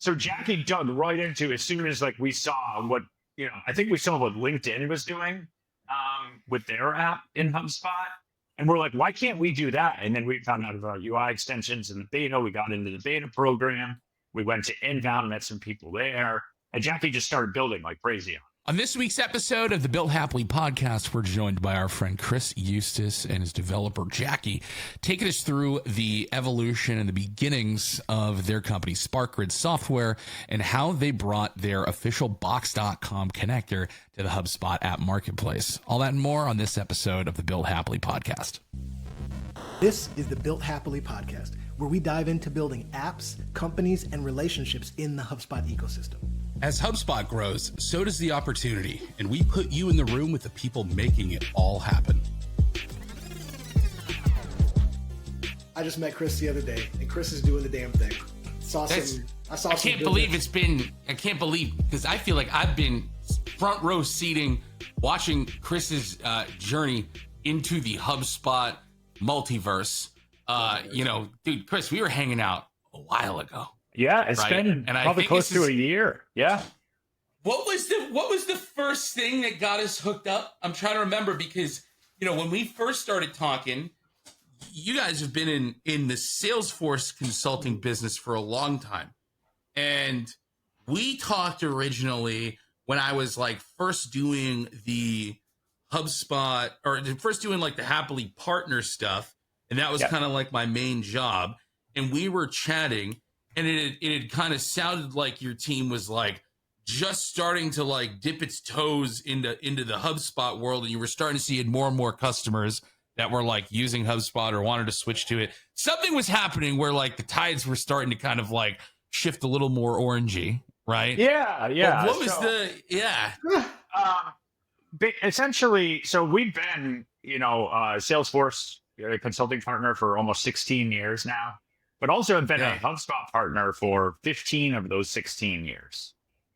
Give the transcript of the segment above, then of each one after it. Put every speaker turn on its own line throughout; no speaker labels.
So Jackie dug right into as soon as like we saw what, I think we saw what LinkedIn was doing with their app in HubSpot. And we're like, why can't we do that? And then we found out about UI extensions and the beta. We got into the beta program. We went to Inbound, met some people there. And Jackie just started building like crazy.
On this week's episode of the Built Happily podcast, we're joined by our friend Chris Eustace and his developer Jackie, taking us through the evolution and the beginnings of their company, SparkGrid Software, and how they brought their official Box.com connector to the HubSpot app marketplace. All that and more on this episode of the Built Happily podcast.
This is the Built Happily podcast, where we dive into building apps, companies, and relationships in the HubSpot ecosystem.
As HubSpot grows, so does the opportunity, and we put you in the room with the people making it all happen.
I just met Chris the other day, and Chris is doing the damn thing. I can't
believe because I feel like I've been front row seating, watching Chris's journey into the HubSpot multiverse. Dude, Chris, we were hanging out a while ago.
Yeah, it's been probably close to a year. Yeah.
What was the first thing that got us hooked up? I'm trying to remember because, when we first started talking, you guys have been in the Salesforce consulting business for a long time. And we talked originally when I was like first doing the HubSpot or first doing like the Hapily partner stuff. And that was kind of like my main job. And we were chatting. And it had kind of sounded like your team was like just starting to like dip its toes into the HubSpot world, and you were starting to see more and more customers that were like using HubSpot or wanted to switch to it. Something was happening where like the tides were starting to kind of like shift a little more orangey, right?
Yeah.
But
essentially, so we've been, Salesforce consulting partner for almost 16 years now. But also have been a HubSpot partner for 15 of those 16 years.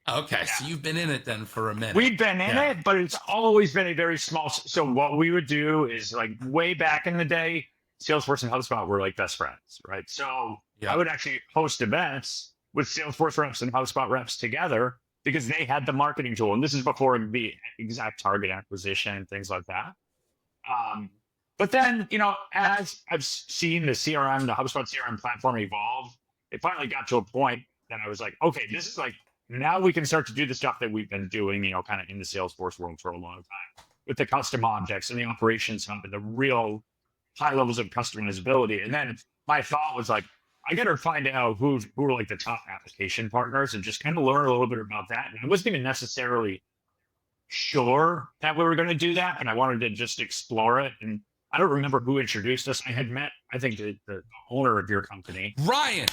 Okay, so you've been in it then for a minute.
We've been in it, but it's always been a very small. So what we would do is like way back in the day, Salesforce and HubSpot were like best friends, right? So I would actually host events with Salesforce reps and HubSpot reps together because they had the marketing tool. And this is before the exact target acquisition and things like that. But then, as I've seen the CRM, the HubSpot CRM platform evolve, it finally got to a point that I was like, okay, this is like, now we can start to do the stuff that we've been doing, kind of in the Salesforce world for a long time with the custom objects and the operations hub and the real high levels of customizability. And then my thought was like, I got to find out who are like the top application partners and just kind of learn a little bit about that. And I wasn't even necessarily sure that we were going to do that, but I wanted to just explore it. And I don't remember who introduced us. I had met, I think, the owner of your company.
Ryan,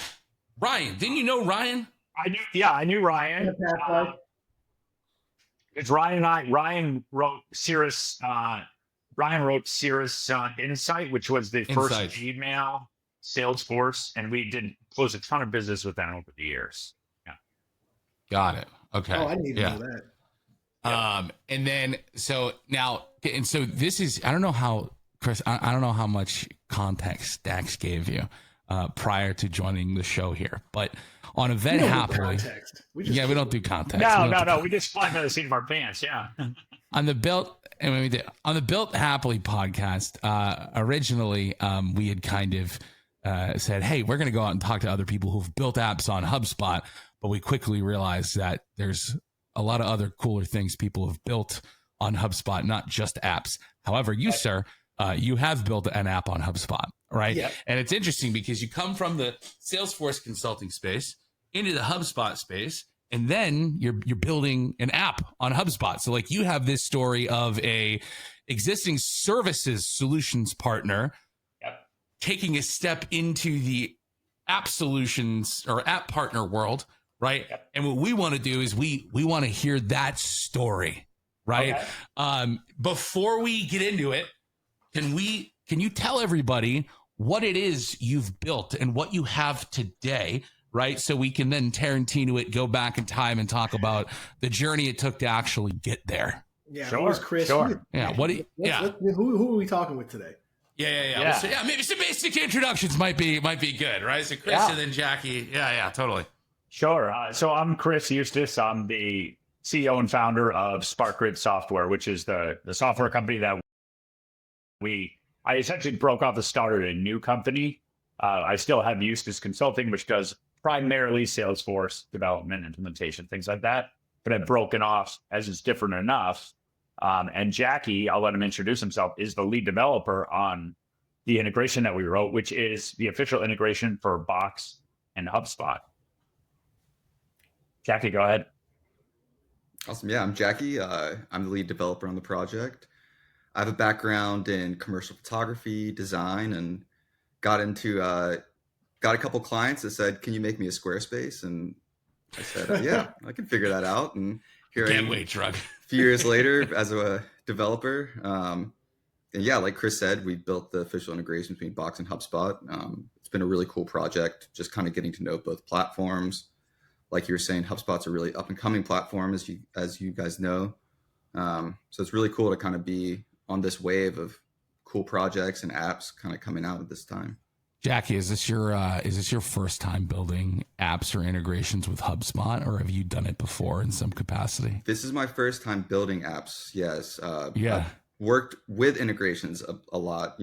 didn't you know Ryan?
I knew Ryan. It's Ryan wrote Cirrus. Ryan wrote Cirrus Insight, which was the first Gmail Salesforce, and we did close a ton of business with them over the years. Yeah.
Got it. Okay.
Oh, I didn't even know that.
And then so this is, I don't know how, Chris, I don't know how much context Dax gave you prior to joining the show here, but on Event Happily, we don't do context.
No. We just fly by the seat of our pants. Yeah.
On the Built Happily podcast, originally we had kind of said, hey, we're going to go out and talk to other people who've built apps on HubSpot, but we quickly realized that there's a lot of other cooler things people have built on HubSpot, not just apps. However, sir, you have built an app on HubSpot, right?
Yeah.
And it's interesting because you come from the Salesforce consulting space into the HubSpot space, and then you're building an app on HubSpot. So like you have this story of a existing services solutions partner taking a step into the app solutions or app partner world, right? Yep. And what we want to do is we want to hear that story, right? Okay. Before we get into it, can you tell everybody what it is you've built and what you have today, right? So we can then Tarantino it, go back in time and talk about the journey it took to actually get there.
Yeah, sure, who's Chris?
Sure.
Who are we talking with today?
Yeah. So, maybe some basic introductions might be good, right? So Chris and then Jackie. Yeah, totally.
Sure. So I'm Chris Eustace. I'm the CEO and founder of SparkGrid Software, which is the software company that I essentially broke off and started a new company. I still have Eustace Consulting, which does primarily Salesforce development, implementation, things like that. But I've broken off as it's different enough. And Jackie, I'll let him introduce himself, is the lead developer on the integration that we wrote, which is the official integration for Box and HubSpot. Jackie, go ahead.
Awesome. Yeah, I'm Jackie. I'm the lead developer on the project. I have a background in commercial photography, design, and got a couple clients that said, "Can you make me a Squarespace?" And I said, "Yeah, I can figure that out." And here I am,
Drug.
a few years later as a developer. And yeah, like Chris said, we built the official integration between Box and HubSpot. It's been a really cool project, just kind of getting to know both platforms. Like you were saying, HubSpot's a really up and coming platform, as you guys know. So it's really cool to kind of be on this wave of cool projects and apps kind of coming out at this time.
Jackie, is this your first time building apps or integrations with HubSpot, or have you done it before in some capacity?
This is my first time building apps. Yes.
Yeah.
I've worked with integrations a lot,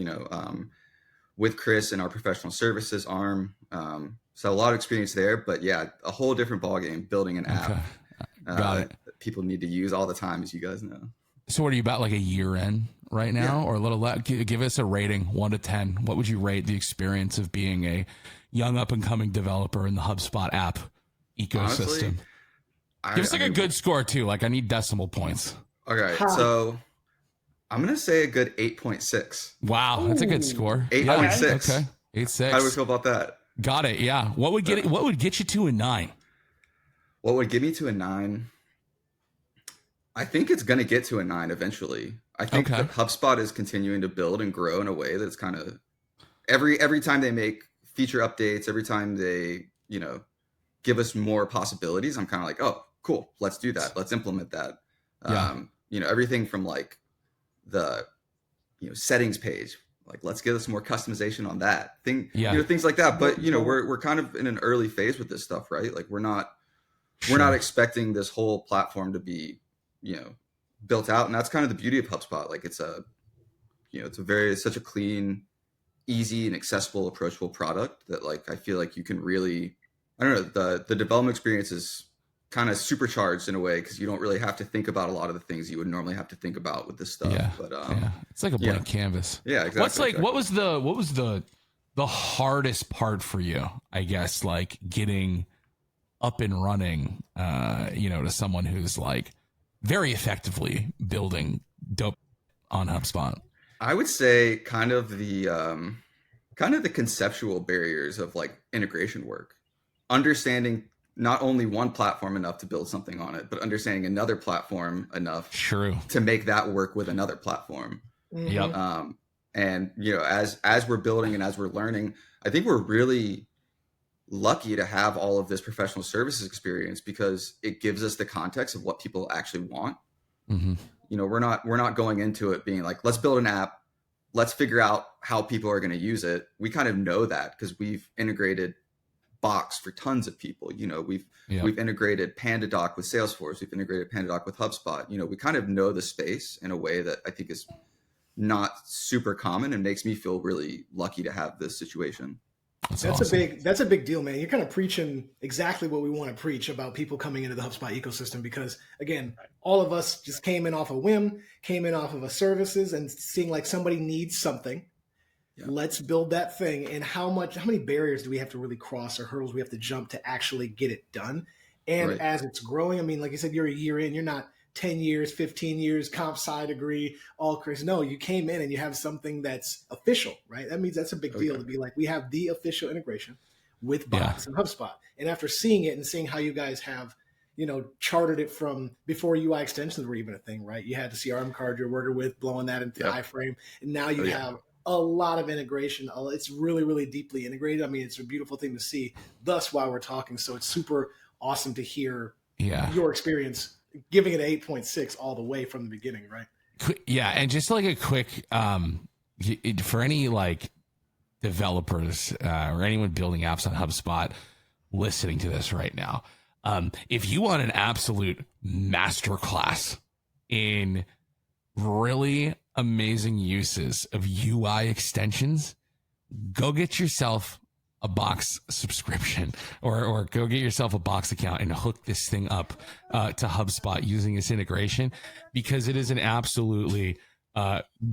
with Chris and our professional services arm. So a lot of experience there, but yeah, a whole different ballgame building an app.
Got it.
That people need to use all the time, as you guys know.
So what are you about, like a year in right now, or a little less? Give us a rating, 1 to 10. What would you rate the experience of being a young up and coming developer in the HubSpot app ecosystem?
Honestly,
give us a good score too. Like I need decimal points.
Okay, so I'm gonna say a good 8.6.
Wow, that's a good score.
8.6.
Okay, 8.6.
How do we feel about that?
Got it. Yeah. What would get you to a 9?
What would get me to a 9? I think it's going to get to a 9 eventually. I think that HubSpot is continuing to build and grow in a way that's kind of every time they make feature updates, every time they, give us more possibilities, I'm kind of like, oh, cool. Let's do that. Let's implement that.
Yeah.
Everything from like the, settings page, like let's get us more customization on that thing, things like that. But, we're kind of in an early phase with this stuff, right? Like we're not expecting this whole platform to be, built out. And that's kind of the beauty of HubSpot. Like it's it's such a clean, easy and accessible, approachable product that like, I feel like you can really, I don't know, the development experience is kind of supercharged in a way, because you don't really have to think about a lot of the things you would normally have to think about with this stuff.
Yeah.
But
it's like a blank canvas.
Yeah, exactly.
What was the hardest part for you, I guess, like getting up and running, to someone who's like very effectively building dope on HubSpot?
I would say kind of the conceptual barriers of like integration work, understanding not only one platform enough to build something on it, but understanding another platform enough to make that work with another platform.
Yep.
And as we're building and as we're learning, I think we're really lucky to have all of this professional services experience, because it gives us the context of what people actually want.
Mm-hmm.
We're not going into it being like, let's build an app, let's figure out how people are going to use it. We kind of know that because we've integrated Box for tons of people. We've integrated PandaDoc with Salesforce. We've integrated PandaDoc with HubSpot. We kind of know the space in a way that I think is not super common and makes me feel really lucky to have this situation.
That's
awesome.
That's a big deal, man. You're kind of preaching exactly what we want to preach about people coming into the HubSpot ecosystem, because again, all of us just came in off a whim, came in off of a services and seeing like somebody needs something. Yeah. Let's build that thing. And how many barriers do we have to really cross, or hurdles we have to jump to actually get it done? And as it's growing, I mean, like you said, you're a year in, you're not 10 years, 15 years, comp sci degree, all Chris. No, you came in and you have something that's official, right? That means that's a big deal to be like, we have the official integration with Box and HubSpot. And after seeing it and seeing how you guys have, charted it from before UI extensions were even a thing, right? You had the CRM card you're working with, blowing that into the iframe. And now you have a lot of integration. It's really, really deeply integrated. I mean, it's a beautiful thing to see. Thus, while we're talking, so it's super awesome to hear your experience giving it an 8.6 all the way from the beginning, right?
Yeah, and just like a quick, for any like developers or anyone building apps on HubSpot, listening to this right now, if you want an absolute masterclass in really amazing uses of UI extensions, go get yourself a Box subscription or go get yourself a Box account and hook this thing up to HubSpot using this integration, because it is an absolutely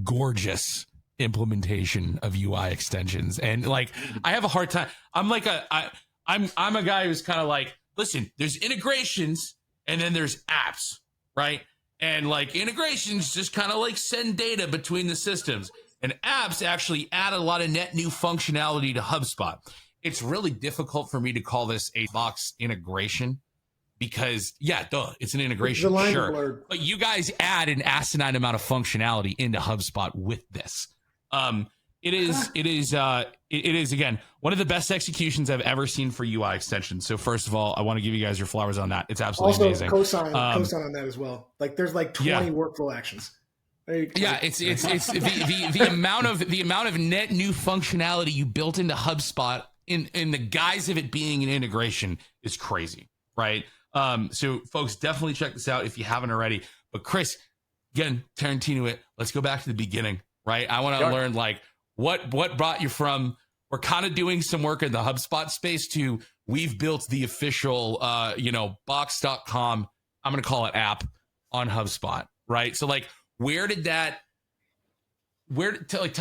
gorgeous implementation of UI extensions. And like, I have a hard time. I'm a guy who's kind of like, listen, there's integrations and then there's apps, right? And like integrations just kind of like send data between the systems, and apps actually add a lot of net new functionality to HubSpot. It's really difficult for me to call this a Box integration because, yeah, it's an integration, sure. But you guys add an asinine amount of functionality into HubSpot with this. It is again one of the best executions I've ever seen for UI extensions. So first of all, I want to give you guys your flowers on that. It's absolutely amazing.
Cosign on that as well. Like there's like 20 workflow actions.
It's the amount of net new functionality you built into HubSpot in the guise of it being an integration is crazy, right? So folks, definitely check this out if you haven't already. But Chris, again, Tarantino it. Let's go back to the beginning, right? I want to learn like what brought you from, we're kind of doing some work in the HubSpot space to we've built the official box.com, I'm going to call it app on HubSpot, right? So like, tell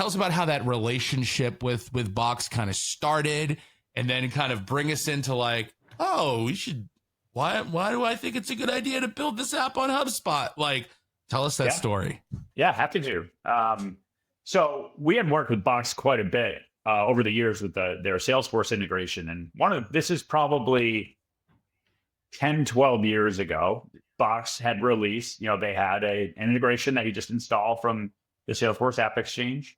us about how that relationship with Box kind of started, and then kind of bring us into like, oh, why do I think it's a good idea to build this app on HubSpot? Like, tell us that story.
Yeah, happy to. So we had worked with Box quite a bit over the years with their Salesforce integration. And this is probably 10, 12 years ago. Box had released, they had an integration that you just install from the Salesforce App Exchange.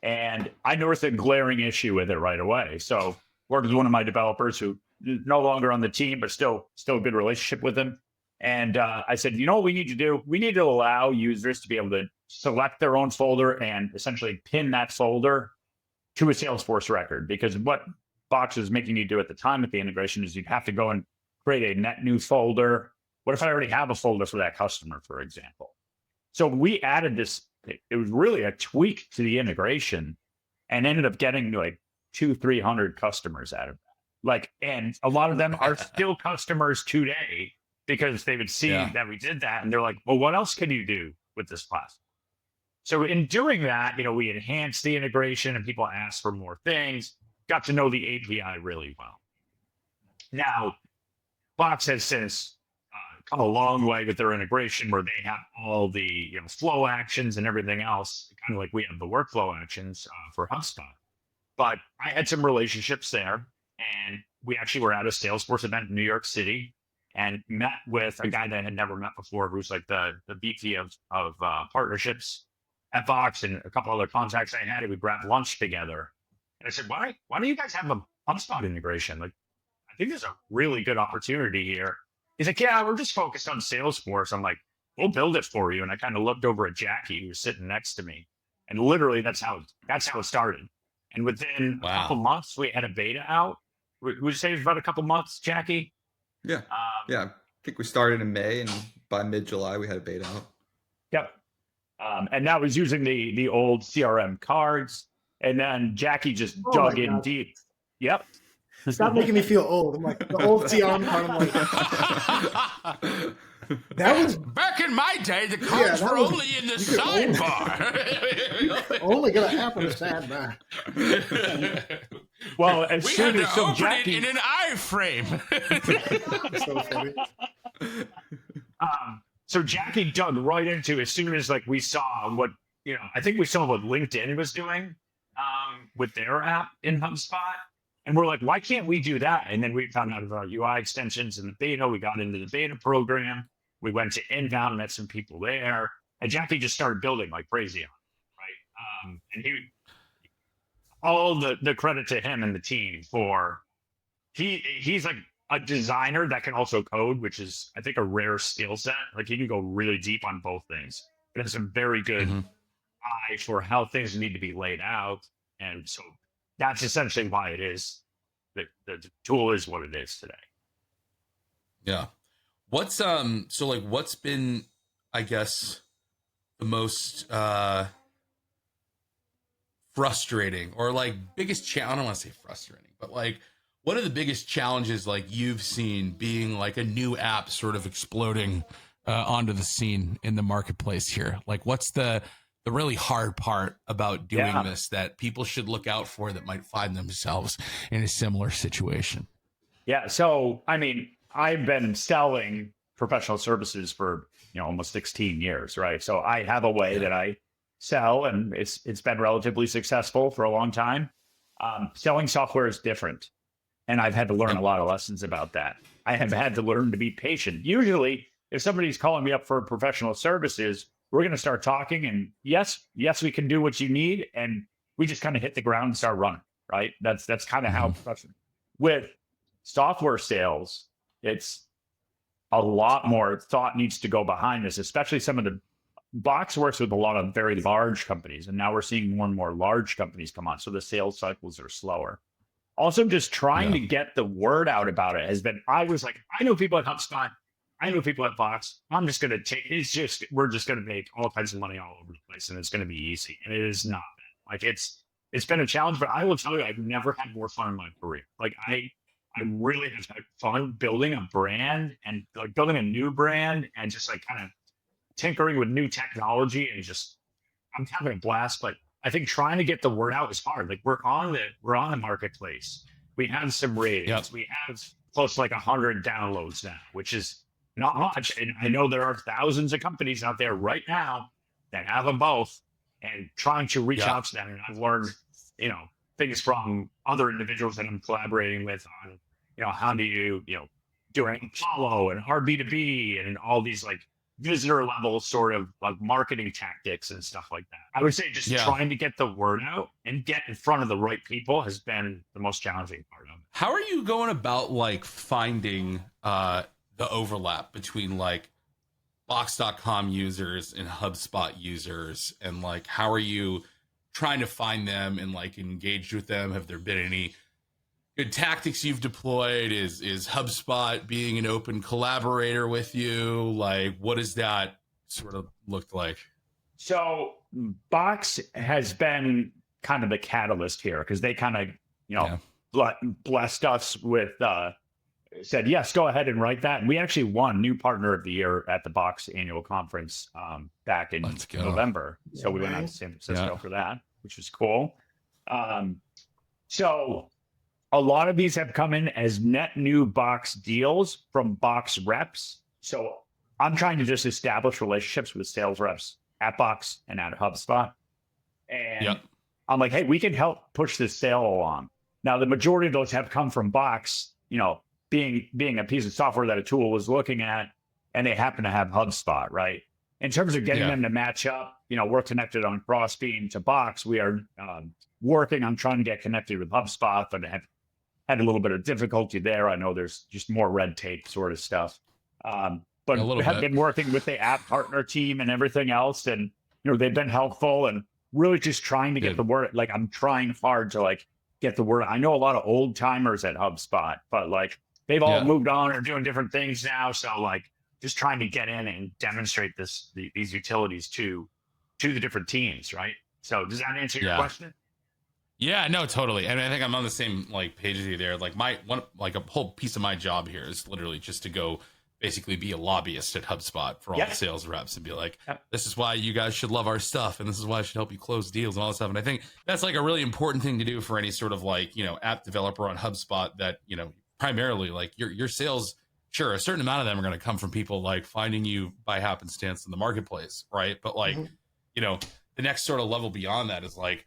And I noticed a glaring issue with it right away. So worked with one of my developers who is no longer on the team, but still a good relationship with him. And I said, you know what we need to do? We need to allow users to be able to select their own folder and essentially pin that folder to a Salesforce record. Because what Box was making you do at the time with the integration is you'd have to go and create a net new folder. What if I already have a folder for that customer, for example? So we added this. It was really a tweak to the integration and ended up getting like 200-300 customers out of that. And a lot of them are still customers today because they would see that we did that. And they're like, well, what else can you do with this class? So in doing that, we enhanced the integration and people asked for more things, got to know the API really well. Now, Box has since come a long way with their integration where they have all the flow actions and everything else, kind of like we have the workflow actions for HubSpot. But I had some relationships there, and we actually were at a Salesforce event in New York City and met with a guy that I had never met before, who's like the VP of partnerships at Box, and a couple other contacts I had. And we grabbed lunch together. And I said, why don't you guys have a HubSpot integration? Like, I think there's a really good opportunity here. He's like, yeah, we're just focused on Salesforce. I'm like, we'll build it for you. And I kind of looked over at Jackie, who was sitting next to me. And literally that's how it started. And within a couple months, we had a beta out. Would you say it was about a couple months, Jackie?
Yeah. I think we started in May, and by mid-July, we had a beta out.
Yep. And that was using the old CRM cards. And then Jackie just dug in deep. Yep.
Stop making me feel old. I'm like, the old CRM card. I'm like, that was
back in my day. The cards were only in the sidebar.
Only gonna happen to sidebar.
Well, as we soon as so Jackie
in an iframe.
So funny.
So Jackie dug right into as soon as we saw what I think we saw what LinkedIn was doing with their app in HubSpot. And we're like, why can't we do that? And then we found out about UI extensions and the beta. We got into the beta program. We went to Inbound, met some people there. And Jackie just started building like crazy on it, right? And all the credit to him and the team for, he's like a designer that can also code, which is, I think, a rare skill set. Like he can go really deep on both things. But it's a very good eye for how things need to be laid out. And so that's essentially why it is the tool is what it is today.
Yeah. What's what's been, I guess, the most frustrating or like biggest challenge? I don't want to say frustrating, but like, what are the biggest challenges like you've seen being like a new app sort of exploding onto the scene in the marketplace here? Like, what's the really hard part about doing this that people should look out for that might find themselves in a similar situation?
Yeah. So, I mean, I've been selling professional services for, almost 16 years, right? So I have a way that I sell, and it's been relatively successful for a long time. Selling software is different. And I've had to learn a lot of lessons about that. I have had to learn to be patient. Usually, if somebody's calling me up for professional services, we're going to start talking, and yes, we can do what you need. And we just kind of hit the ground and start running, right? That's kind of how with software sales, it's a lot more thought needs to go behind this, especially some of the Box works with a lot of very large companies. And now we're seeing more and more large companies come on. So the sales cycles are slower. Also, just trying to get the word out about it has been, I was like, I know people at HubSpot. I know people at Box. I'm just going to we're just going to make all kinds of money all over the place, and it's going to be easy. And it is not. Like, it's been a challenge, but I will tell you, I've never had more fun in my career. Like, I really have had fun building a brand and like building a new brand and just like kind of tinkering with new technology, and I'm having a blast. But I think trying to get the word out is hard. Like, we're on the marketplace. We have some ratings. Yep. We have close to like 100 downloads now, which is not much. And I know there are thousands of companies out there right now that have them both, and trying to reach out to them. And I've learned, things from other individuals that I'm collaborating with on, how do you, do an Apollo and RB2B and all these like visitor level sort of like marketing tactics and stuff like that. I would say just trying to get the word out and get in front of the right people has been the most challenging part of it.
How are you going about like finding the overlap between like Box.com users and HubSpot users, and like how are you trying to find them and like engage with them? Have there been any good tactics you've deployed? Is HubSpot being an open collaborator with you? Like, what does that sort of look like? So
Box has been kind of the catalyst here, because they kind of, blessed us with, said, yes, go ahead and write that. And we actually won New Partner of the Year at the Box annual conference back in November. So we went out to San Francisco for that, which was cool. So a lot of these have come in as net new Box deals from Box reps. So I'm trying to just establish relationships with sales reps at Box and at HubSpot. And I'm like, hey, we can help push this sale along. Now, the majority of those have come from Box, being a piece of software that a tool was looking at, and they happen to have HubSpot, right? In terms of getting them to match up, we're connected on Crossbeam to Box. We are working on trying to get connected with HubSpot, but have had a little bit of difficulty there. I know there's just more red tape sort of stuff. But we have been working with the app partner team and everything else. And, they've been helpful, and really just trying to get the word. Like, I'm trying hard to like get the word. I know a lot of old timers at HubSpot, but like they've all moved on or doing different things now. So like just trying to get in and demonstrate these utilities to the different teams. Right. So does that answer your question?
Yeah, no, totally. And I think I'm on the same like page as you there. Like a whole piece of my job here is literally just to go basically be a lobbyist at HubSpot for all the sales reps and be like, this is why you guys should love our stuff, and this is why I should help you close deals and all this stuff. And I think that's like a really important thing to do for any sort of like, app developer on HubSpot that, primarily like your sales, sure, a certain amount of them are going to come from people like finding you by happenstance in the marketplace, right? But like, the next sort of level beyond that is like,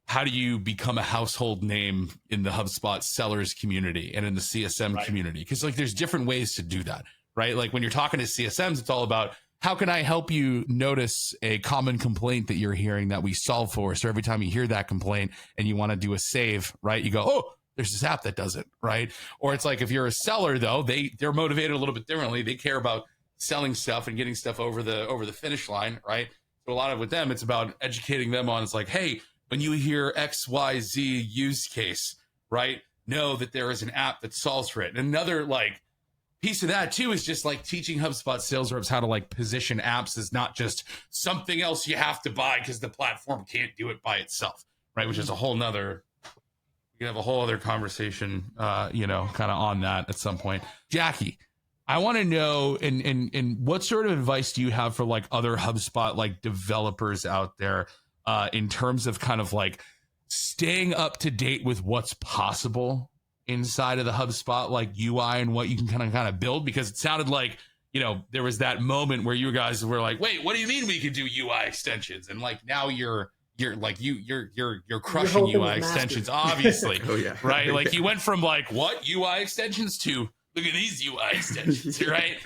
how do you become a household name in the HubSpot sellers community and in the CSM community? Because like there's different ways to do that, right? Like when you're talking to CSMs, it's all about how can I help you notice a common complaint that you're hearing that we solve for? So every time you hear that complaint and you want to do a save, right? You go, oh, there's this app that does it, right? Or it's like if you're a seller though, they're motivated a little bit differently. They care about selling stuff and getting stuff over the finish line, right? So a lot of with them, it's about educating them on, it's like, hey, when you hear XYZ use case, right? know that there is an app that solves for it. And another like piece of that too is just like teaching HubSpot sales reps how to like position apps as not just something else you have to buy because the platform can't do it by itself, right? Which is a whole nother, we can have a whole other conversation, kind of on that at some point. Jackie, I want to know, and what sort of advice do you have for like other HubSpot like developers out there in terms of kind of like staying up to date with what's possible inside of the HubSpot like UI and what you can kind of build? Because it sounded like, there was that moment where you guys were like, wait, what do you mean we could do UI extensions? And like now you're crushing UI extensions, obviously.
Oh yeah.
Right? Like you went from like what UI extensions to look at these UI extensions, right?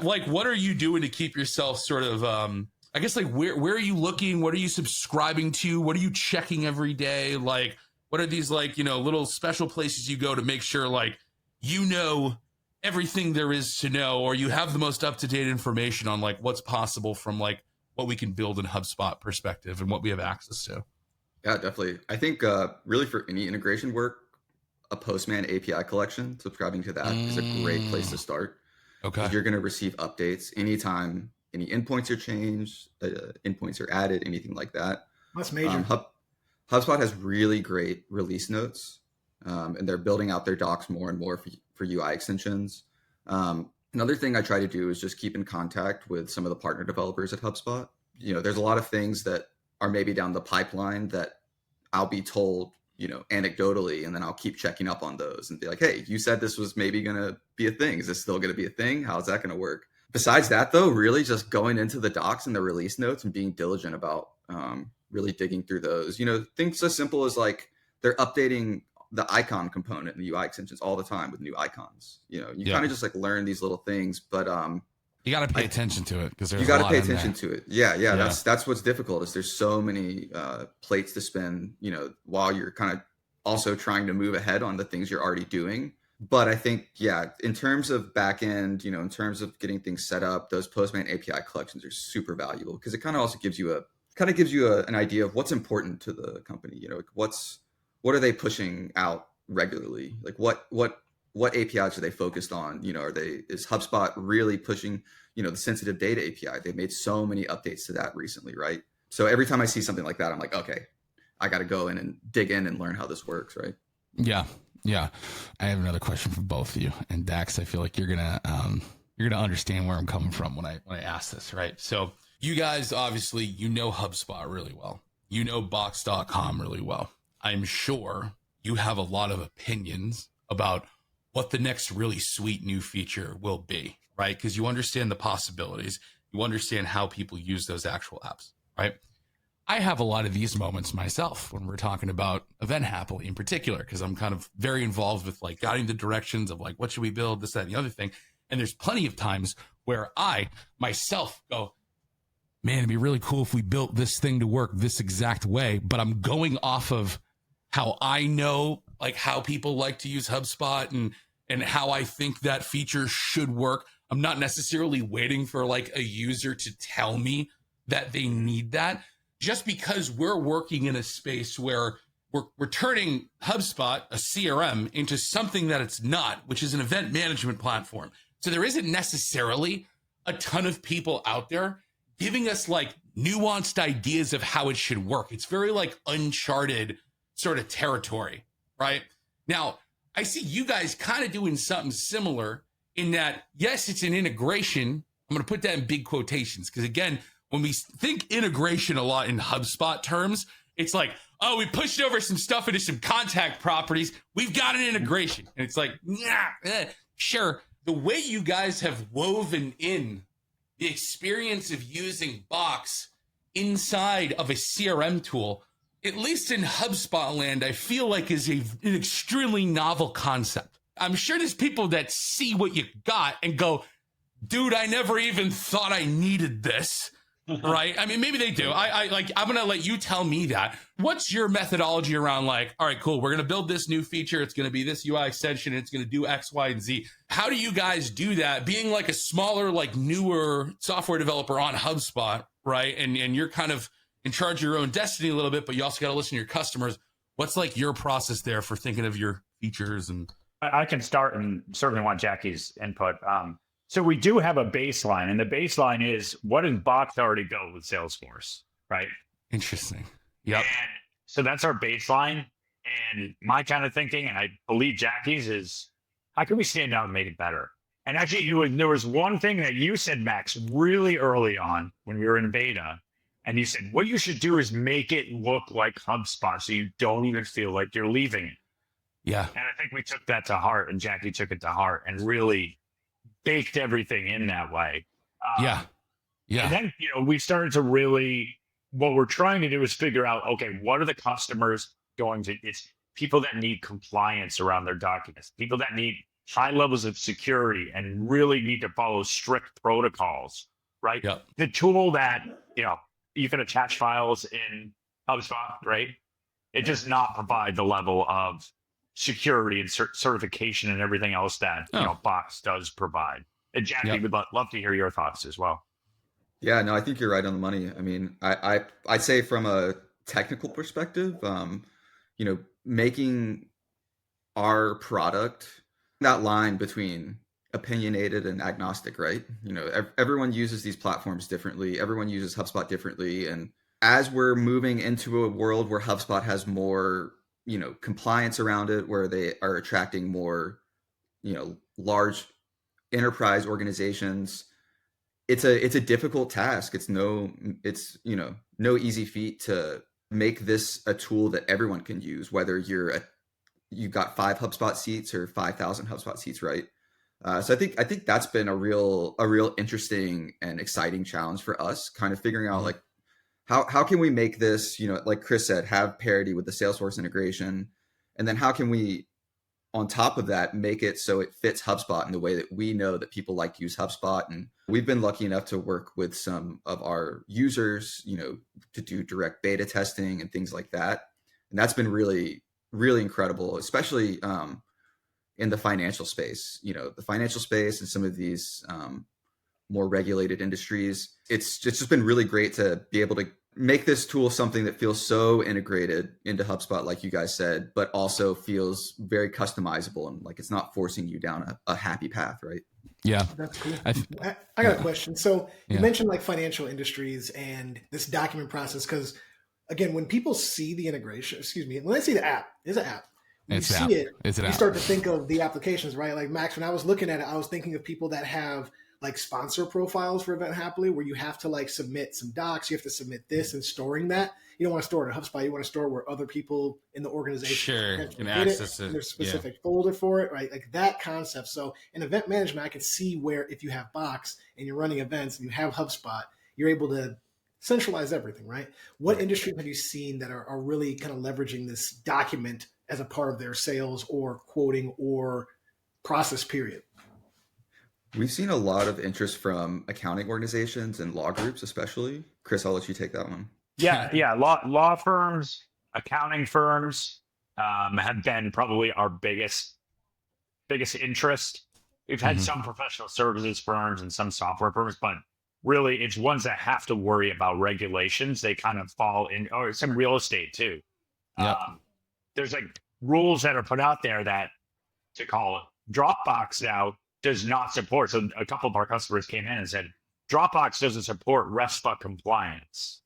Like what are you doing to keep yourself sort of I guess like where are you looking? What are you subscribing to? What are you checking every day? Like what are these like, little special places you go to make sure like everything there is to know, or you have the most up-to-date information on like what's possible from like what we can build in HubSpot perspective and what we have access to?
Yeah, definitely. I think really for any integration work, a Postman API collection, subscribing to that is a great place to start.
Okay.
You're going to receive updates anytime any endpoints are changed, endpoints are added, anything like that.
That's major.
HubSpot has really great release notes, and they're building out their docs more and more for UI extensions. Another thing I try to do is just keep in contact with some of the partner developers at HubSpot. There's a lot of things that are maybe down the pipeline that I'll be told, anecdotally, and then I'll keep checking up on those and be like, hey, you said this was maybe going to be a thing. Is this still going to be a thing? How's that going to work? Besides that, though, really just going into the docs and the release notes and being diligent about really digging through those. Things so simple as like they're updating the icon component in the UI extensions all the time with new icons. You kind of just like learn these little things, but
you got to pay attention to it because
you got to pay attention to it. Yeah. That's what's difficult is there's so many plates to spin, while you're kind of also trying to move ahead on the things you're already doing. But I think, in terms of back end, in terms of getting things set up, those Postman API collections are super valuable because it kind of also gives you an idea of what's important to the company. What are they pushing out regularly? Like what APIs are they focused on? Is HubSpot really pushing, the sensitive data API? They've made so many updates to that recently, right? So every time I see something like that, I'm like, okay, I got to go in and dig in and learn how this works, right?
Yeah. I have another question for both of you. And Dax, I feel like you're gonna understand where I'm coming from when I ask this, right? So you guys obviously HubSpot really well. Box.com really well. I'm sure you have a lot of opinions about what the next really sweet new feature will be, right? Because you understand the possibilities. You understand how people use those actual apps, right? I have a lot of these moments myself when we're talking about Event Hapily in particular, because I'm kind of very involved with like guiding the directions of like, what should we build, this, that, and the other thing. And there's plenty of times where I myself go, man, it'd be really cool if we built this thing to work this exact way. But I'm going off of how I know, like how people like to use HubSpot and how I think that feature should work. I'm not necessarily waiting for like a user to tell me that they need that. Just because we're working in a space where we're turning HubSpot, a CRM, into something that it's not, which is an event management platform. So there isn't necessarily a ton of people out there giving us like nuanced ideas of how it should work. It's very like uncharted sort of territory, right? Now, I see you guys kind of doing something similar in that, yes, it's an integration. I'm going to put that in big quotations because, again, when we think integration a lot in HubSpot terms, it's like, oh, we pushed over some stuff into some contact properties. We've got an integration. And it's like, sure. The way you guys have woven in the experience of using Box inside of a CRM tool, at least in HubSpot land, I feel like is an extremely novel concept. I'm sure there's people that see what you got and go, dude, I never even thought I needed this. Right? I mean, maybe they do. I'm going to let you tell me that. What's your methodology around like, all right, cool. We're going to build this new feature. It's going to be this UI extension. And it's going to do X, Y, and Z. How do you guys do that? Being like a smaller, like newer software developer on HubSpot, right? And you're kind of in charge of your own destiny a little bit, but you also got to listen to your customers. What's like your process there for thinking of your
features and.
I can start and certainly want Jackie's input. So we do have a baseline, and the baseline is what does Box already go with Salesforce, right?
Interesting. Yep.
And so that's our baseline. And my kind of thinking, and I believe Jackie's, is how can we stand out and make it better? And actually, there was one thing that you said, Max, really early on when we were in beta. And you said, what you should do is make it look like HubSpot so you don't even feel like you're leaving it.
Yeah.
And I think we took that to heart, and Jackie took it to heart and really baked everything in that way.
Yeah.
And then, we started to really, what we're trying to do is figure out, okay, what are the customers going to, it's people that need compliance around their documents, people that need high levels of security and really need to follow strict protocols, right?
Yep.
The tool that, you can attach files in HubSpot, right? It does not provide the level of security and certification and everything else that Box does provide. And Jackie, would love to hear your thoughts as well.
Yeah, no, I think you're right on the money. I mean, I'd say from a technical perspective, making our product, that line between opinionated and agnostic, right? Everyone uses these platforms differently. Everyone uses HubSpot differently. And as we're moving into a world where HubSpot has more compliance around it, where they are attracting more, large enterprise organizations, it's a difficult task. It's no easy feat to make this a tool that everyone can use, whether you've got 5 HubSpot seats or 5,000 HubSpot seats, right? So I think that's been a real interesting and exciting challenge for us, kind of figuring out like, how can we make this, like Chris said, have parity with the Salesforce integration? And then how can we, on top of that, make it so it fits HubSpot in the way that we know that people like to use HubSpot? And we've been lucky enough to work with some of our users, to do direct beta testing and things like that. And that's been really, really incredible, especially in the financial space, and some of these more regulated industries. It's just been really great to be able to make this tool something that feels so integrated into HubSpot, like you guys said, but also feels very customizable and like it's not forcing you down a happy path, right?
Yeah.
That's cool. I got a question. So you mentioned like financial industries and this document process, because again, when people see the integration, when they see the app, there's an app. You see it, you start to think of the applications, right? Like Max, when I was looking at it, I was thinking of people that have like sponsor profiles for Event Hapily, where you have to like submit some docs, you have to submit this and storing that. You don't want to store it in HubSpot. You want to store where other people in the organization
can access it.
There's a specific folder for it, right? Like that concept. So in event management, I can see where if you have Box and you're running events and you have HubSpot, you're able to centralize everything, right? What industries have you seen that are really kind of leveraging this document as a part of their sales or quoting or process period?
We've seen a lot of interest from accounting organizations and law groups, especially. Chris, I'll let you take that one.
Yeah. Law firms, accounting firms have been probably our biggest interest. We've had some professional services firms and some software firms, but really it's ones that have to worry about regulations. They kind of fall in, or some real estate too.
Yep.
There's like rules that are put out there that, to call it, Dropbox now does not support. So a couple of our customers came in and said, Dropbox doesn't support RESPA compliance,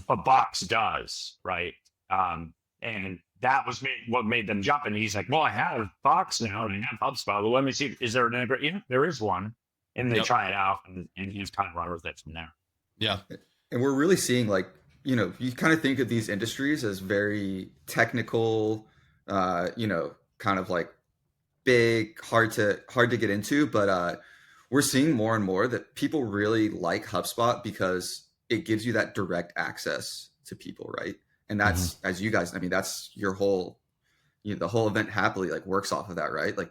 but Box does, right? And that was what made them jump. And he's like, well, I have Box now and I have HubSpot. Well, let me see, is there an integration? Yeah, there is one. And they try it out and he's kind of run with it from there.
Yeah.
And we're really seeing like, you kind of think of these industries as very technical, kind of like big, hard to get into, but we're seeing more and more that people really like HubSpot because it gives you that direct access to people, right? And that's, as you guys, I mean, that's your whole, the whole Event Hapily like works off of that, right? Like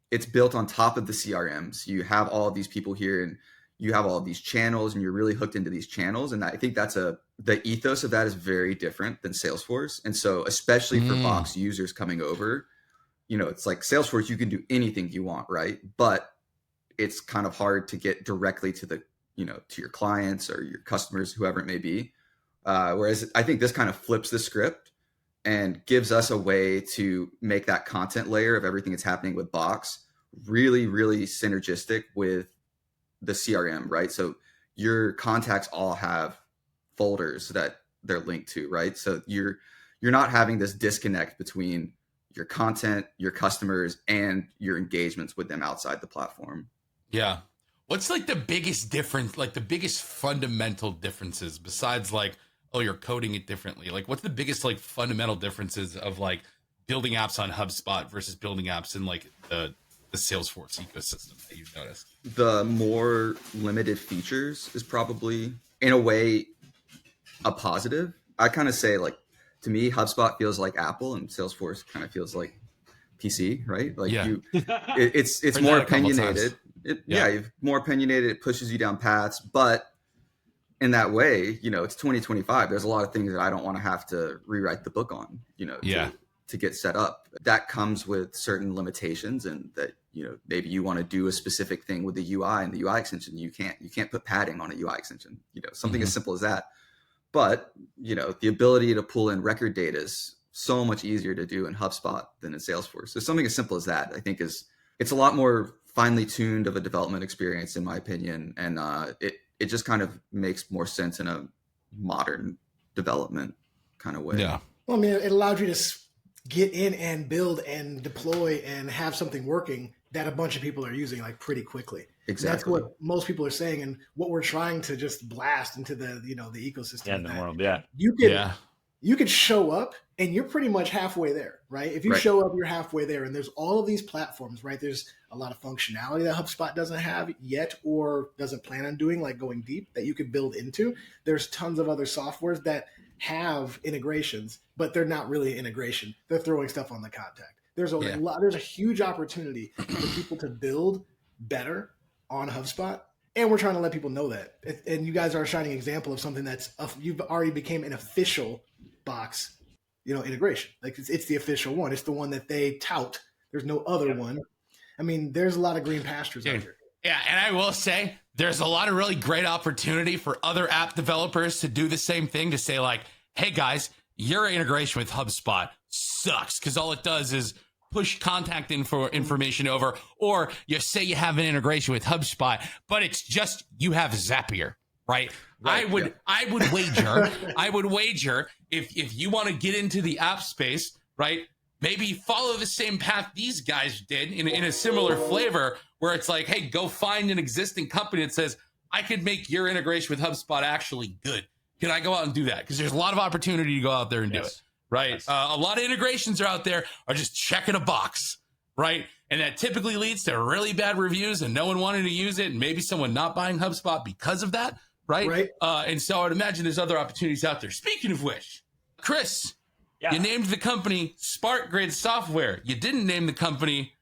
it's built on top of the CRMs. You have all of these people here and you have all of these channels and you're really hooked into these channels. And I think the ethos of that is very different than Salesforce. And so especially for Box users coming over, it's like Salesforce, you can do anything you want, right? But it's kind of hard to get directly to the, to your clients or your customers, whoever it may be. Whereas I think this kind of flips the script and gives us a way to make that content layer of everything that's happening with Box really, really synergistic with the CRM, right? So your contacts all have folders that they're linked to, right? So you're not having this disconnect between your content, your customers, and your engagements with them outside the platform.
Yeah. What's like the biggest difference, like the biggest fundamental differences besides like, oh, you're coding it differently? Like what's the biggest like fundamental differences of like building apps on HubSpot versus building apps in like the Salesforce ecosystem that you've noticed?
The more limited features is probably in a way a positive. I kind of say like, to me, HubSpot feels like Apple and Salesforce kind of feels like PC, right? Like it's more opinionated. More opinionated. It pushes you down paths, but in that way, it's 2025. There's a lot of things that I don't want to have to rewrite the book on, to get set up. That comes with certain limitations, and that, maybe you want to do a specific thing with the UI and the UI extension. You can't put padding on a UI extension, something as simple as that. But, the ability to pull in record data is so much easier to do in HubSpot than in Salesforce. So something as simple as that, I think it's a lot more finely tuned of a development experience, in my opinion. And it just kind of makes more sense in a modern development kind of way.
Yeah.
Well, I mean, it allowed you to get in and build and deploy and have something working that a bunch of people are using like pretty quickly.
Exactly.
That's what most people are saying, and what we're trying to just blast into the the ecosystem.
In the world, yeah.
You could show up and you're pretty much halfway there, right? If you show up, you're halfway there, and there's all of these platforms, right? There's a lot of functionality that HubSpot doesn't have yet or doesn't plan on doing, like going deep, that you could build into. There's tons of other softwares that have integrations, but they're not really an integration. They're throwing stuff on the contact. There's a huge opportunity for people to build better on HubSpot, and we're trying to let people know that. And you guys are a shining example of something that's you've already became an official Box, integration. Like it's the official one. It's the one that they tout. There's no other one. I mean, there's a lot of green pastures out there.
Yeah, and I will say there's a lot of really great opportunity for other app developers to do the same thing, to say like, hey guys, your integration with HubSpot sucks, because all it does is push contact information over, or you say you have an integration with HubSpot, but it's just I have Zapier, right? I would wager if you want to get into the app space, right? Maybe follow the same path these guys did in a similar flavor, where it's like, hey, go find an existing company that says, I could make your integration with HubSpot actually good. Can I go out and do that? Because there's a lot of opportunity to go out there and do it, right? Yes. A lot of integrations are out there are just checking a box, right? And that typically leads to really bad reviews and no one wanting to use it, and maybe someone not buying HubSpot because of that, right? And so I would imagine there's other opportunities out there. Speaking of which, Chris, you named the company SparkGrid Software. You didn't name the company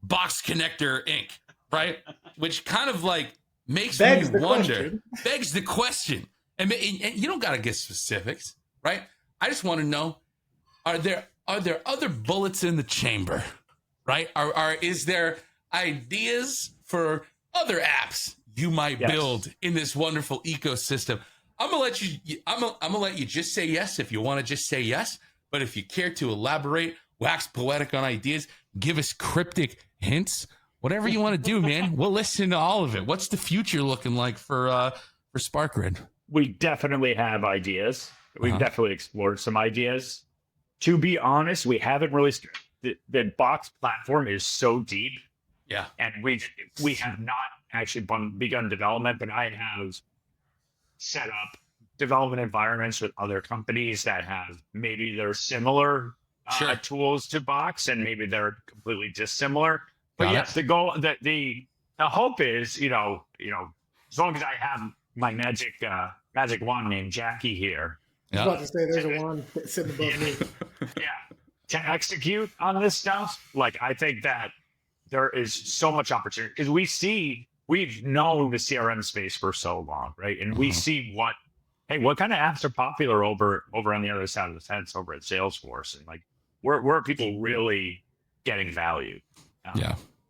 Box Connector Inc., right? Which kind of like makes me wonder, begs the question. And you don't got to get specifics, right? I just want to know, are there other bullets in the chamber, right? Is there ideas for other apps you might build in this wonderful ecosystem? I'm gonna let you just say yes if you want to just say yes. But if you care to elaborate, wax poetic on ideas, give us cryptic hints, whatever you want to do, man, we'll listen to all of it. What's the future looking like for SparkGrid?
We definitely have ideas. We've definitely explored some ideas. To be honest, we haven't really. The Box platform is so deep.
Yeah.
And we have not actually begun development, but I have set up development environments with other companies that have maybe they're similar tools to Box, and maybe they're completely dissimilar. But yes, the goal, the hope is, as long as I have my magic wand named Jackie here.
I was about to say there's a wand sitting above me.
To execute on this stuff, like I think that there is so much opportunity, because we've known the CRM space for so long, right? And we see what kind of apps are popular over on the other side of the fence over at Salesforce, and like where are people really getting value?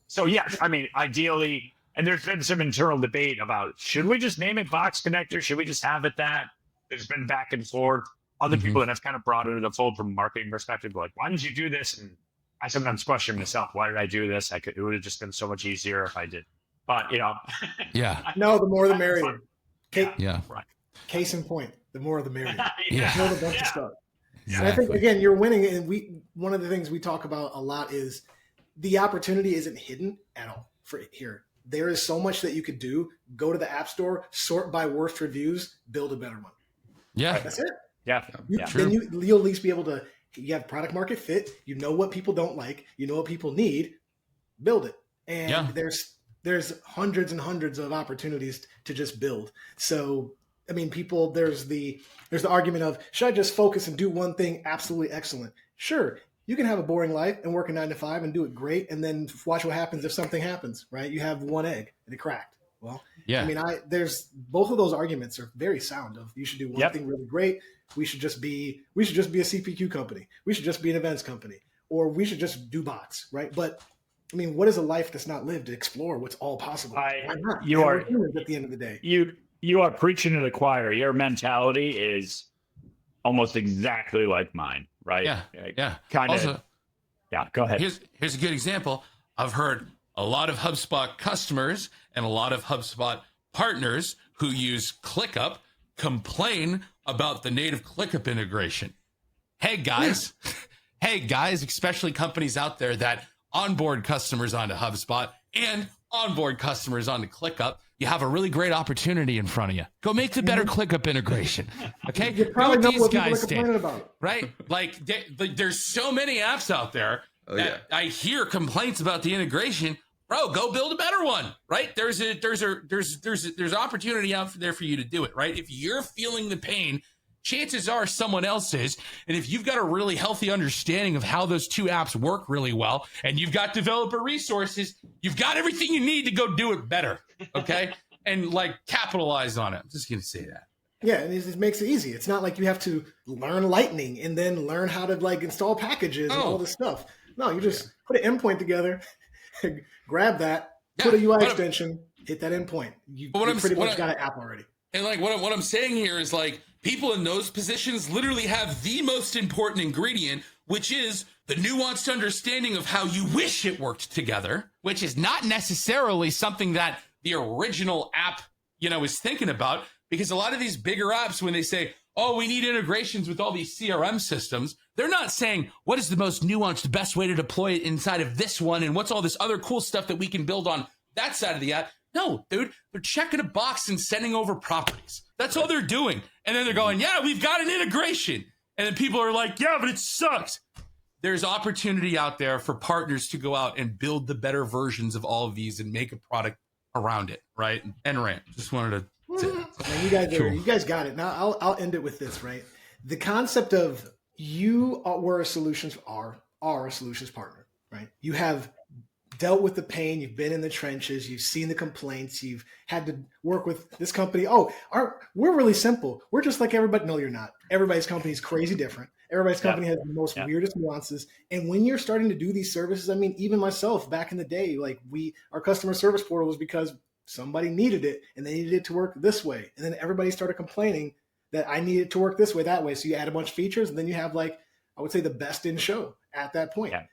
So yes, I mean, ideally, and there's been some internal debate about, should we just name it Box Connector? Should we just have it that? There's been back and forth. other people that have kind of brought it to the fold from a marketing perspective, like, why did you do this? And I sometimes question myself, why did I do this? It would have just been so much easier if I did. But,
Yeah.
No, the more the merrier.
Yeah.
Right.
Case in point, the more the merrier.
Yeah.
Build a bunch of stuff.
Exactly.
And I think, again, you're winning. And one of the things we talk about a lot is the opportunity isn't hidden at all for here. There is so much that you could do. Go to the App Store, sort by worst reviews, build a better one.
Yeah.
That's it.
Yeah.
Then you'll at least be able to, you have product market fit. You know what people don't like. You know what people need. Build it. And there's hundreds and hundreds of opportunities to just build. So, I mean, there's the argument of, should I just focus and do one thing absolutely excellent? Sure. You can have a boring life and work a 9 to 5 and do it great. And then watch what happens if something happens, right? You have one egg and it cracked. Well, I mean, there's both of those arguments are very sound of you should do one thing really great. We should just be a CPQ company. We should just be an events company, or we should just do bots, right? But I mean, what is a life that's not lived to explore what's all possible? Why not?
You are
humans at the end of the day.
You are preaching to the choir. Your mentality is almost exactly like mine, right?
Yeah.
Kind of. Yeah. Go ahead.
Here's a good example. I've heard a lot of HubSpot customers and a lot of HubSpot partners who use ClickUp complain about the native ClickUp integration. Hey guys, especially companies out there that onboard customers onto HubSpot and onboard customers onto ClickUp, you have a really great opportunity in front of you. Go make the better ClickUp integration. Okay?
You probably know what people are complaining about.
Right? Like there's so many apps out there that I hear complaints about the integration. Bro, go build a better one, right? There's opportunity out there for you to do it, right? If you're feeling the pain, chances are someone else is. And if you've got a really healthy understanding of how those two apps work really well, and you've got developer resources, you've got everything you need to go do it better, okay? And like capitalize on it. I'm just going to say that.
Yeah, and it makes it easy. It's not like you have to learn Lightning and then learn how to like install packages and all this stuff. No, you just put an endpoint together, grab that, put a UI extension, hit that endpoint. You pretty much got an app already.
And like what I'm saying here is like people in those positions literally have the most important ingredient, which is the nuanced understanding of how you wish it worked together, which is not necessarily something that the original app, is thinking about. Because a lot of these bigger apps, when they say, oh, we need integrations with all these CRM systems, they're not saying what is the most nuanced, best way to deploy it inside of this one and what's all this other cool stuff that we can build on that side of the app. No, dude, they're checking a box and sending over properties. That's all they're doing. And then they're going, yeah, we've got an integration. And then people are like, yeah, but it sucks. There's opportunity out there for partners to go out and build the better versions of all of these and make a product around it, right? And rant. Just wanted to say that.
You guys got it. Now I'll end it with this, right? The concept of you were a solutions are a solutions partner, right? You have dealt with the pain. You've been in the trenches. You've seen the complaints. You've had to work with this company. We're really simple. We're just like everybody. No, you're not. Everybody's company is crazy different. Everybody's company has the most weirdest nuances. And when you're starting to do these services, I mean, even myself back in the day, like our customer service portal was because somebody needed it and they needed it to work this way. And then everybody started complaining that I needed it to work this way, that way. So you add a bunch of features and then you have I would say the best in show at that point. Yeah.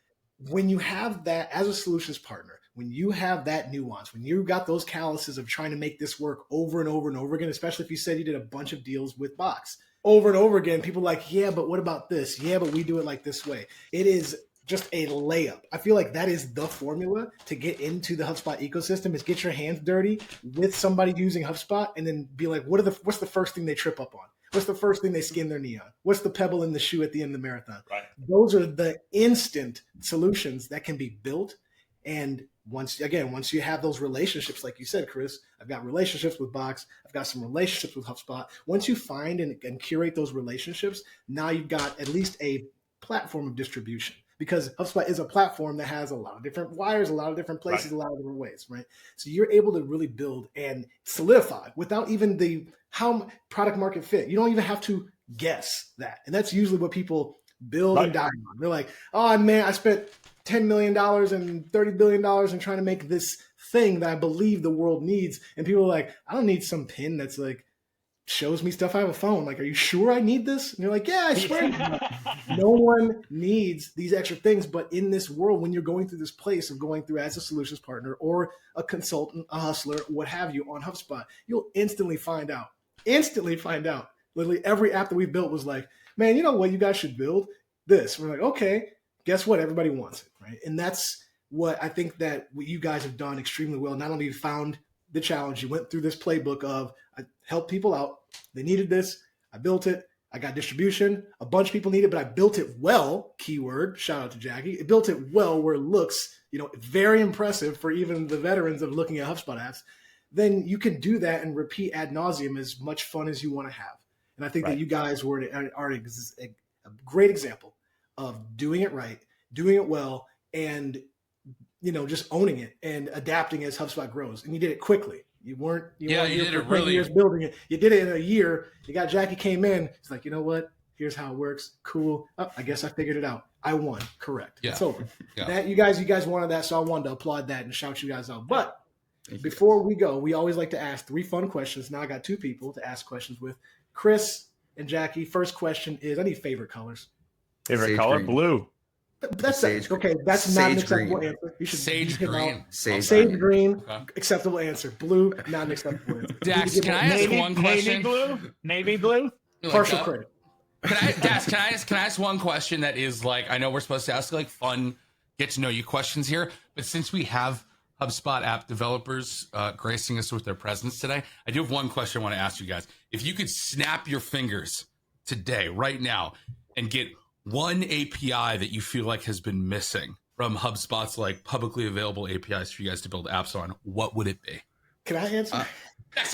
When you have that as a solutions partner, when you have that nuance, when you got those calluses of trying to make this work over and over and over again, especially if you said you did a bunch of deals with Box over and over again, people are like, yeah, but what about this? Yeah, but we do it like this way. It is just a layup. I feel like that is the formula to get into the HubSpot ecosystem is get your hands dirty with somebody using HubSpot and then be like, what's the first thing they trip up on? What's the first thing they skin their knee on? What's the pebble in the shoe at the end of the marathon? Right. Those are the instant solutions that can be built. And once you have those relationships, like you said, Chris, I've got relationships with Box. I've got some relationships with HubSpot. Once you find and curate those relationships, now you've got at least a platform of distribution. Because HubSpot is a platform that has a lot of different wires, a lot of different places, a lot of different ways, right? So you're able to really build and solidify without even how product market fit. You don't even have to guess that. And that's usually what people build and die on. They're like, oh man, I spent $10 million and $30 billion in trying to make this thing that I believe the world needs. And people are like, I don't need some pin that's like shows me stuff. I have a phone. Like, are you sure I need this? And you're like, yeah, I swear. No one needs these extra things. But in this world, when you're going through this place of going through as a solutions partner or a consultant, a hustler, what have you on HubSpot, you'll instantly find out. Literally every app that we built was like, man, you know what? You guys should build this. We're like, okay, guess what? Everybody wants it, right? And that's what I think that what you guys have done extremely well. Not only you found the challenge, you went through this playbook of I helped people out. They needed this. I built it. I got distribution. A bunch of people need it, but I built it well. Keyword, shout out to Jackie. It built it well where it looks, very impressive for even the veterans of looking at HubSpot apps. Then you can do that and repeat ad nauseum as much fun as you want to have. And I think that you guys are a great example of doing it right, doing it well, and just owning it and adapting as HubSpot grows. And you did it quickly. You did it really years building it. You did it in a year. You got Jackie came in. It's like, you know what? Here's how it works. Cool. Oh, I guess I figured it out. I won. Correct. Yeah. It's over. Yeah. That you guys wanted that, so I wanted to applaud that and shout you guys out. But before we go, we always like to ask 3 fun questions. Now I got 2 people to ask questions with. Chris and Jackie. First question is, I need favorite colors.
Favorite
Sage
color?
green.
Blue.
That's okay. That's not an acceptable answer. You should
Sage green.
Sage green. Okay. Acceptable answer. Blue, not an acceptable answer.
Dax, can I ask one question?
Navy blue.
Partial credit.
Can I ask one question that is like, I know we're supposed to ask like fun, get to know you questions here, but since we have HubSpot app developers gracing us with their presence today, I do have one question I want to ask you guys. If you could snap your fingers today, right now, and get one API that you feel like has been missing from HubSpot's like publicly available APIs for you guys to build apps on, what would it be?
Can I answer?
I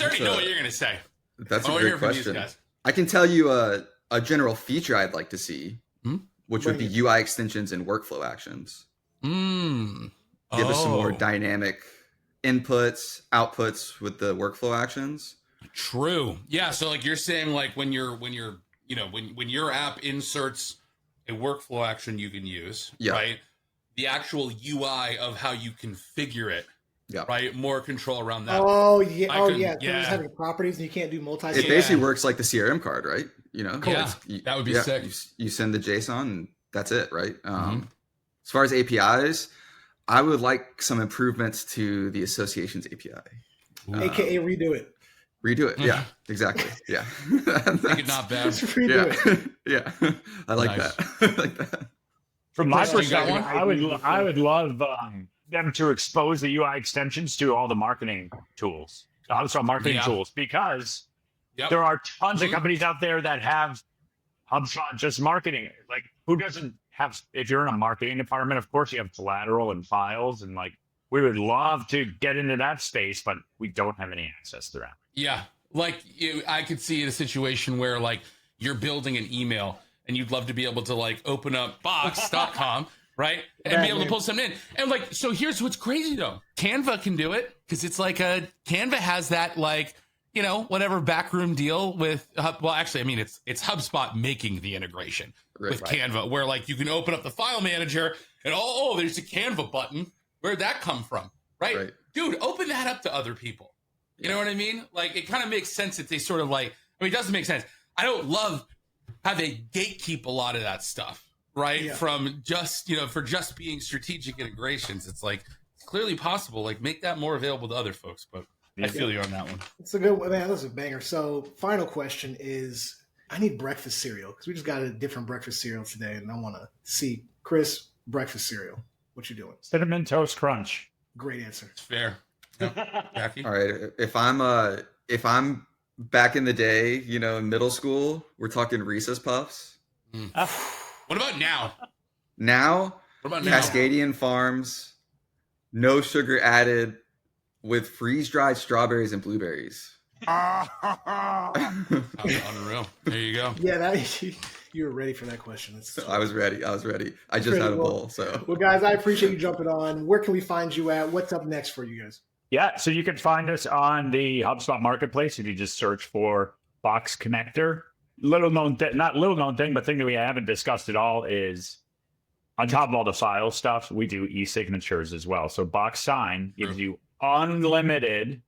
already know what you're going to say.
That's a great question. I can tell you a general feature I'd like to see, which would be UI extensions and workflow actions. Give us some more dynamic inputs, outputs with the workflow actions.
True. Yeah. So like you're saying, like when your app inserts a workflow action you can use, right? The actual UI of how you configure it, right? More control around that.
Oh yeah. Just having properties and you can't do multi.
It basically works like the CRM card, right?
That would be sick.
You send the JSON and that's it, right? As far as APIs, I would like some improvements to the associations API.
AKA redo it.
Redo it. Yeah, exactly. Yeah.
Make it not bad.
Redo it.
Yeah. I like that. I like that.
From my perspective, I would love them to expose the UI extensions to all the marketing tools, the HubSpot marketing tools, because there are tons of companies out there that have HubSpot just marketing. Like, who doesn't have? If you're in a marketing department, of course you have collateral and files, and like we would love to get into that space, but we don't have any access to that.
Yeah, like I could see a situation where like you're building an email and you'd love to be able to like open up box.com, right? And be able to pull something in. And like, so here's what's crazy though. Canva can do it because it's like Canva has that like, whatever backroom deal with, well, actually, I mean, it's HubSpot making the integration with Canva where like you can open up the file manager and there's a Canva button. Where'd that come from? Right? Dude, open that up to other people. You know what I mean? Like, it kind of makes sense that they sort of like, it doesn't make sense. I don't love how they gatekeep a lot of that stuff, right? Yeah. From just, for just being strategic integrations. It's like, it's clearly possible. Like, make that more available to other folks. But I feel you on that one.
It's a good one, man. That's a banger. So, final question is, I need breakfast cereal because we just got a different breakfast cereal today. And I want to see, Chris, breakfast cereal. What you doing?
Cinnamon Toast Crunch.
Great answer.
It's fair. Jackie?
All right. If I'm back in the day, in middle school, we're talking Reese's Puffs.
What about now?
Now,
what about now?
Cascadian Farms, no sugar added, with freeze-dried strawberries and blueberries.
Unreal. There you go.
Yeah, you were ready for that question.
I was ready. I just had a bowl. So,
well, guys, I appreciate you jumping on. Where can we find you at? What's up next for you guys?
Yeah, so you can find us on the HubSpot Marketplace if you just search for Box Connector. Not little known thing, but thing that we haven't discussed at all is on top of all the file stuff, we do e-signatures as well. So Box Sign gives you unlimited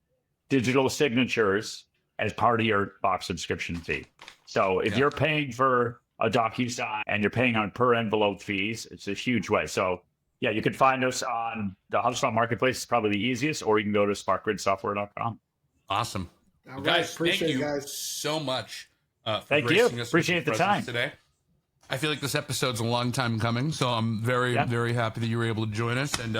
digital signatures as part of your Box subscription fee. So if you're paying for a DocuSign and you're paying on per envelope fees, it's a huge way. So yeah, you can find us on the HubSpot Marketplace. It's probably the easiest, or you can go to sparkgridsoftware.com.
Awesome.
All right,
Guys, thank
appreciate
you
it, guys.
so much for
Thank you.
gracing us with
Appreciate
your
the time
presence today. I feel like this episode's a long time coming, so I'm very, very happy that you were able to join us. And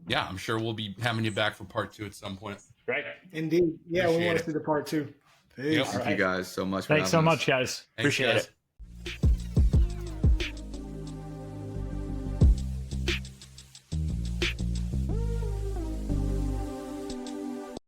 yeah, I'm sure we'll be having you back for part 2 at some point.
Great.
Indeed. Yeah,
Appreciate
we want
it.
to see the part 2. Peace.
Yep.
Thank you guys so much for
Thanks so
having us.
much, guys.
Thanks,
Appreciate
guys.
it.